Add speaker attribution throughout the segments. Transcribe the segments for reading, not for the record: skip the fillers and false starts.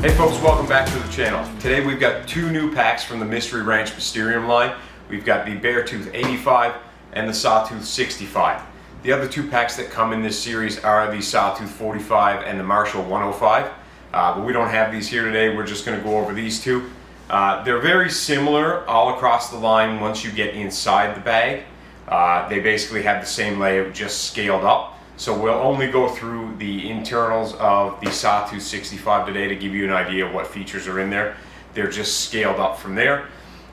Speaker 1: Hey folks, welcome back to the channel. Today we've got two new packs from the Mystery Ranch Mysterium line. We've got the Beartooth 85 and the Sawtooth 65. The other two packs that come in this series are the Sawtooth 45 and the Marshall 105. But we don't have these here today. We're just going to go over these two. They're very similar all across the line once you get inside the bag. They basically have the same layout, just scaled up. So we'll only go through the internals of the Sawtooth 65 today to give you an idea of what features are in there. They're just scaled up from there.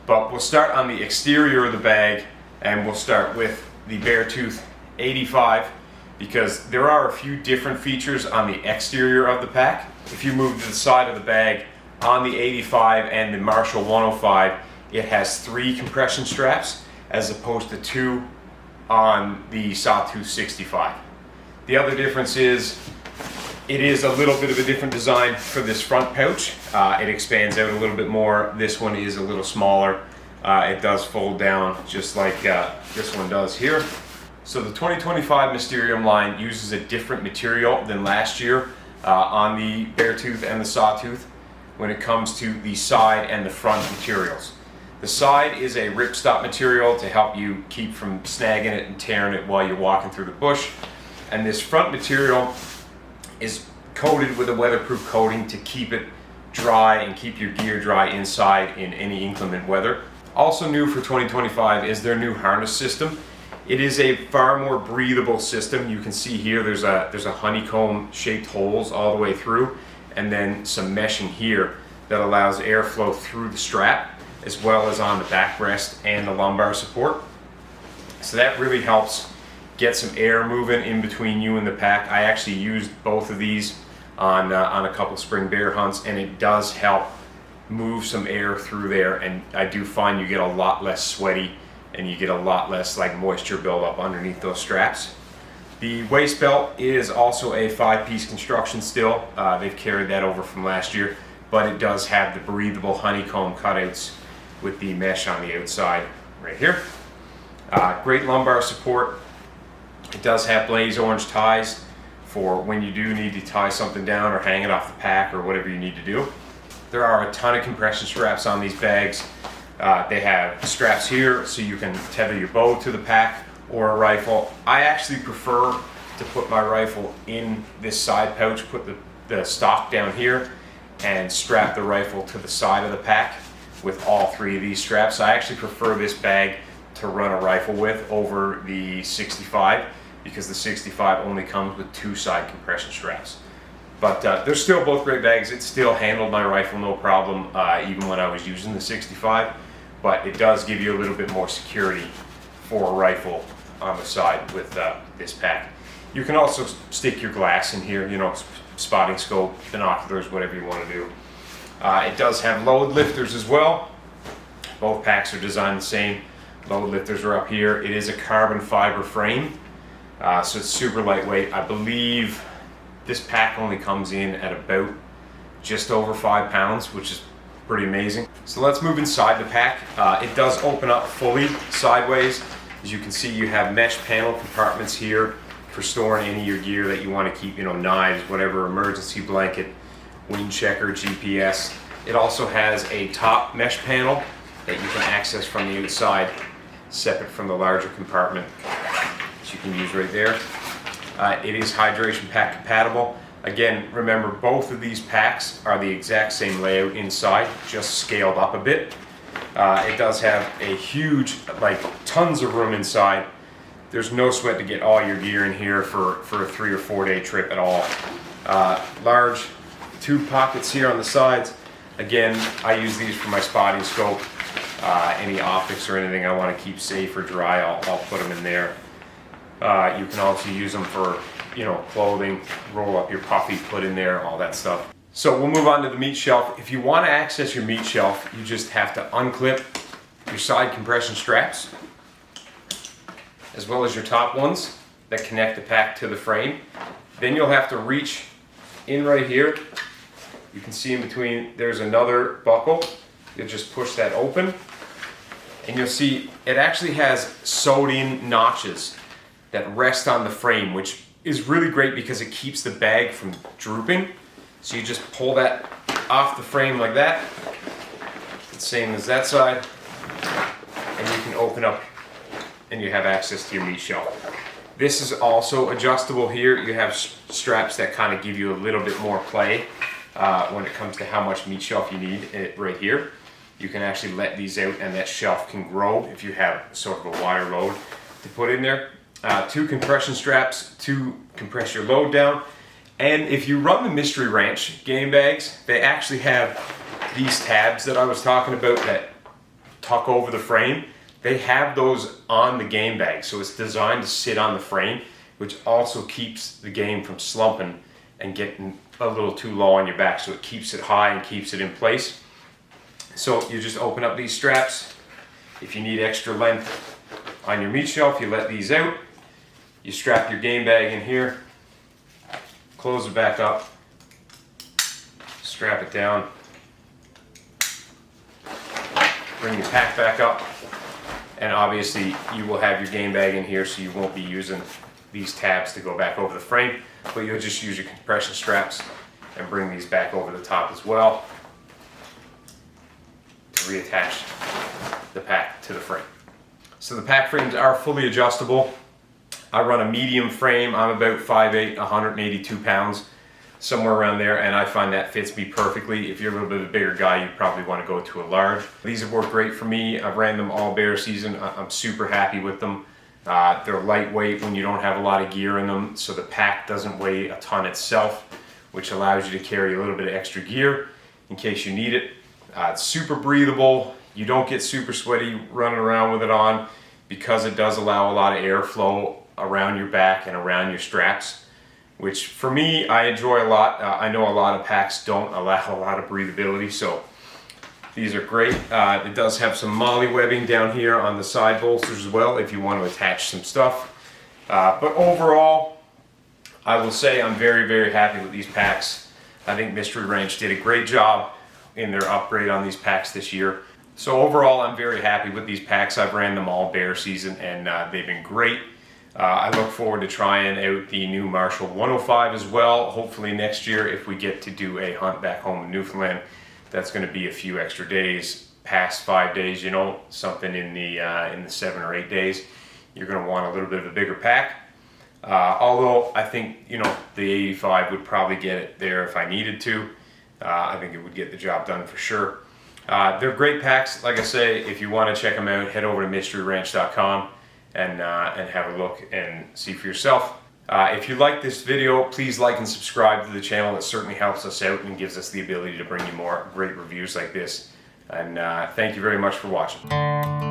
Speaker 1: But we'll start on the exterior of the bag, and we'll start with the Beartooth 85 because there are a few different features on the exterior of the pack. If you move to the side of the bag, on the 85 and the Marshall 105, it has 3 compression straps as opposed to 2 on the Sawtooth 65. The other difference is it is a little bit of a different design for this front pouch. It expands out a little bit more. This one is a little smaller. It does fold down just like this one does here. So the 2025 Mysterium line uses a different material than last year on the Beartooth and the Sawtooth when it comes to the side and the front materials. The side is a ripstop material to help you keep from snagging it and tearing it while you're walking through the bush. And this front material is coated with a weatherproof coating to keep it dry and keep your gear dry inside in any inclement weather. Also new for 2025 is their new harness system. It is a far more breathable system. You can see here there's a honeycomb shaped holes all the way through, and then some meshing here that allows airflow through the strap as well as on the backrest and the lumbar support. So that really helps get some air moving in between you and the pack. I actually used both of these on a couple spring bear hunts, and it does help move some air through there, and I do find you get a lot less sweaty and you get a lot less like moisture buildup underneath those straps. The waist belt is also a 5-piece construction still. They've carried that over from last year, but it does have the breathable honeycomb cutouts with the mesh on the outside right here. Great lumbar support. It does have blaze orange ties for when you do need to tie something down or hang it off the pack or whatever you need to do. There are a ton of compression straps on these bags. They have straps here so you can tether your bow to the pack or a rifle. I actually prefer to put my rifle in this side pouch, put the stock down here, and strap the rifle to the side of the pack with all 3 of these straps. I actually prefer this bag to run a rifle with over the 65 because the 65 only comes with 2 side compression straps. But they're still both great bags. It still handled my rifle no problem even when I was using the 65, but it does give you a little bit more security for a rifle on the side with this pack. You can also stick your glass in here, you know, spotting scope, binoculars, whatever you want to do. It does have load lifters as well. Both packs are designed the same. Load lifters are up here. It is a carbon fiber frame, so it's super lightweight. I believe this pack only comes in at about just over 5 pounds, which is pretty amazing. So let's move inside the pack. It does open up fully sideways. As you can see, you have mesh panel compartments here for storing any of your gear that you want to keep, you know, knives, whatever, emergency blanket, wind checker, GPS. It also has a top mesh panel that you can access from the outside, separate from the larger compartment that you can use right there. It is hydration pack compatible. Again, remember both of these packs are the exact same layout inside, just scaled up a bit. It does have a huge, like tons of room inside. There's no sweat to get all your gear in here for a 3 or 4 day trip at all. Large tube pockets here on the sides. Again, I use these for my spotting scope. Any optics or anything I want to keep safe or dry, I'll put them in there. You can also use them for, you know, clothing, roll up your puffy, put in there, all that stuff. So we'll move on to the meat shelf. If you want to access your meat shelf, you just have to unclip your side compression straps, as well as your top ones that connect the pack to the frame. Then you'll have to reach in right here. You can see in between, there's another buckle. You'll just push that open, and you'll see it actually has sewed in notches that rest on the frame, which is really great because it keeps the bag from drooping. So you just pull that off the frame like that. It's same as that side. And you can open up and you have access to your meat shelf. This is also adjustable here. You have straps that kind of give you a little bit more play when it comes to how much meat shelf you need right here. You can actually let these out and that shelf can grow if you have sort of a wider load to put in there. 2 compression straps to compress your load down. And if you run the Mystery Ranch game bags, they actually have these tabs that I was talking about that tuck over the frame. They have those on the game bag, so it's designed to sit on the frame, which also keeps the game from slumping and getting a little too low on your back, so it keeps it high and keeps it in place. So you just open up these straps. If you need extra length on your meat shelf, you let these out. You strap your game bag in here, close it back up, strap it down, bring your pack back up, and obviously you will have your game bag in here, so you won't be using these tabs to go back over the frame, but you'll just use your compression straps and bring these back over the top as well to reattach the pack to the frame. So the pack frames are fully adjustable. I run a medium frame. I'm about 5'8", 182 pounds, somewhere around there, and I find that fits me perfectly. If you're a little bit of a bigger guy, you probably want to go to a large. These have worked great for me. I've ran them all bear season. I'm super happy with them. They're lightweight when you don't have a lot of gear in them, so the pack doesn't weigh a ton itself, which allows you to carry a little bit of extra gear in case you need it. It's super breathable. You don't get super sweaty running around with it on because it does allow a lot of airflow around your back and around your straps, which for me, I enjoy a lot. I know a lot of packs don't allow a lot of breathability, so these are great. It does have some molly webbing down here on the side bolsters as well if you want to attach some stuff. But overall, I will say I'm very, very happy with these packs. I think Mystery Ranch did a great job in their upgrade on these packs this year. So overall, I'm very happy with these packs. I've ran them all bear season and they've been great. I look forward to trying out the new Marshall 105 as well. Hopefully next year, if we get to do a hunt back home in Newfoundland, that's going to be a few extra days, past 5 days, you know, something in the 7 or 8 days. You're going to want a little bit of a bigger pack. Although I think, you know, the 85 would probably get it there if I needed to. I think it would get the job done for sure. They're great packs. Like I say, if you want to check them out, head over to mysteryranch.com and have a look and see for yourself. If you like this video, please like and subscribe to the channel. It certainly helps us out and gives us the ability to bring you more great reviews like this. And thank you very much for watching.